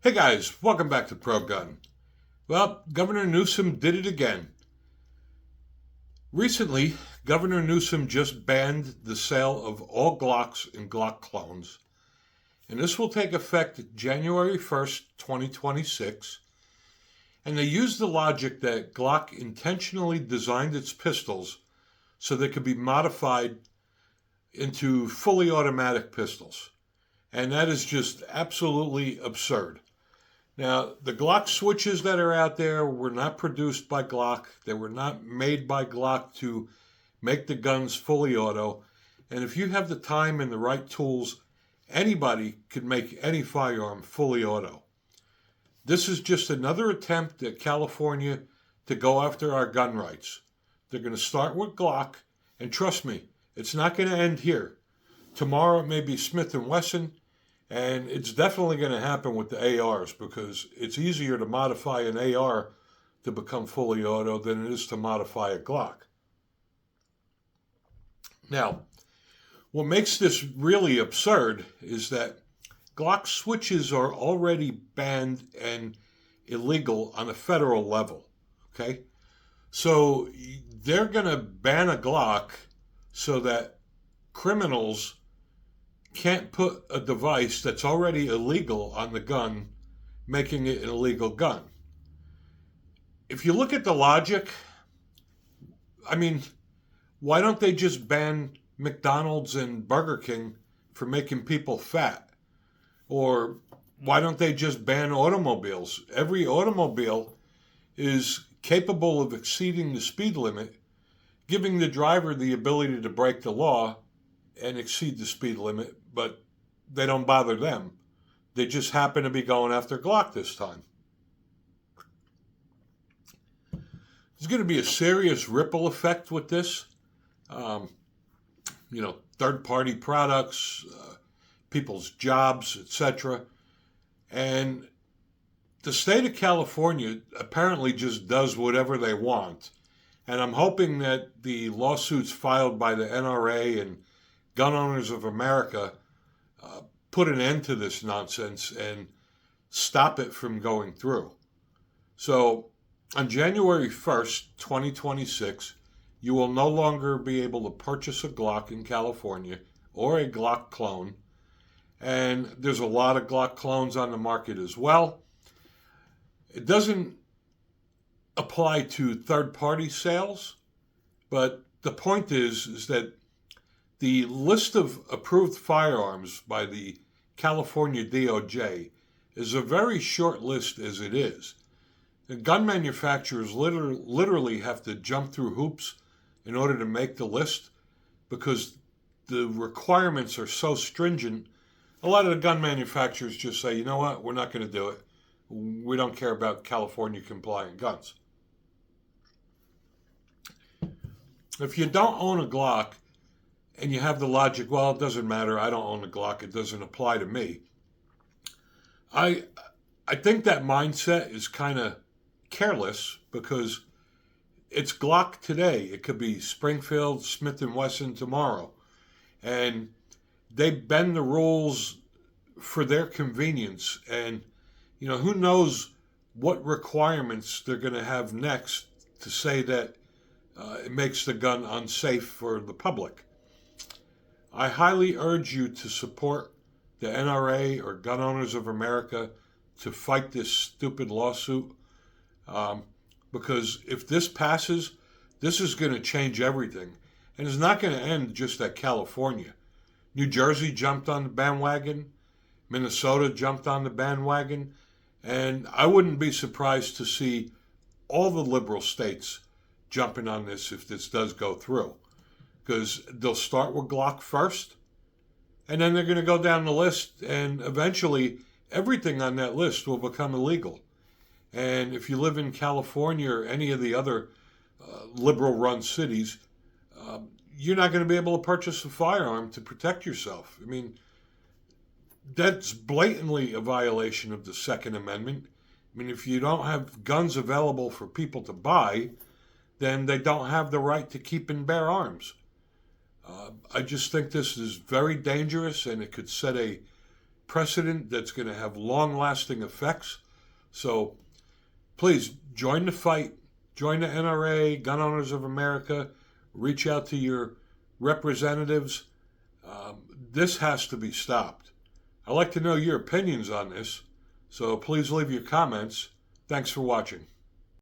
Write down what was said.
Hey guys, welcome back to Pro Gun. Well, Governor Newsom did it again. Recently, Governor Newsom just banned the sale of all Glocks and Glock clones, and this will take effect January 1st, 2026. And they used the logic that Glock intentionally designed its pistols so they could be modified into fully automatic pistols. And that is just absolutely absurd. Now, the Glock switches that are out there were not produced by Glock. They were not made by Glock to make the guns fully auto. And if you have the time and the right tools, anybody could make any firearm fully auto. This is just another attempt at California to go after our gun rights. They're going to start with Glock, and trust me, it's not going to end here. Tomorrow it may be Smith & Wesson. And it's definitely going to happen with the ARs because it's easier to modify an AR to become fully auto than it is to modify a Glock. Now, what makes this really absurd is that Glock switches are already banned and illegal on a federal level. Okay? So they're going to ban a Glock so that criminals can't put a device that's already illegal on the gun, making it an illegal gun. If you look at the logic, I mean, why don't they just ban McDonald's and Burger King for making people fat? Or why don't they just ban automobiles? Every automobile is capable of exceeding the speed limit, giving the driver the ability to break the law and exceed the speed limit, but they don't bother them. They just happen to be going after Glock this time. There's going to be a serious ripple effect with this. Third-party products, people's jobs, etc. And the state of California apparently just does whatever they want. And I'm hoping that the lawsuits filed by the NRA and Gun Owners of America put an end to this nonsense and stop it from going through. So on January 1st, 2026, you will no longer be able to purchase a Glock in California or a Glock clone. And there's a lot of Glock clones on the market as well. It doesn't apply to third-party sales, but the point is that the list of approved firearms by the California DOJ is a very short list as it is. The gun manufacturers literally have to jump through hoops in order to make the list because the requirements are so stringent. A lot of the gun manufacturers just say, you know what, we're not going to do it. We don't care about California compliant guns. If you don't own a Glock, and you have the logic, well, it doesn't matter. I don't own a Glock. It doesn't apply to me. I think that mindset is kind of careless because it's Glock today. It could be Springfield, Smith & Wesson tomorrow. And they bend the rules for their convenience. And, who knows what requirements they're going to have next to say that it makes the gun unsafe for the public. I highly urge you to support the NRA or Gun Owners of America to fight this stupid lawsuit because if this passes, this is going to change everything. And it's not going to end just at California. New Jersey jumped on the bandwagon. Minnesota jumped on the bandwagon. And I wouldn't be surprised to see all the liberal states jumping on this if this does go through. Because they'll start with Glock first, and then they're going to go down the list, and eventually everything on that list will become illegal. And if you live in California or any of the other liberal-run cities, you're not going to be able to purchase a firearm to protect yourself. I mean, that's blatantly a violation of the Second Amendment. I mean, if you don't have guns available for people to buy, then they don't have the right to keep and bear arms. I just think this is very dangerous, and it could set a precedent that's going to have long-lasting effects. So please join the fight. Join the NRA, Gun Owners of America. Reach out to your representatives. This has to be stopped. I'd like to know your opinions on this, so please leave your comments. Thanks for watching.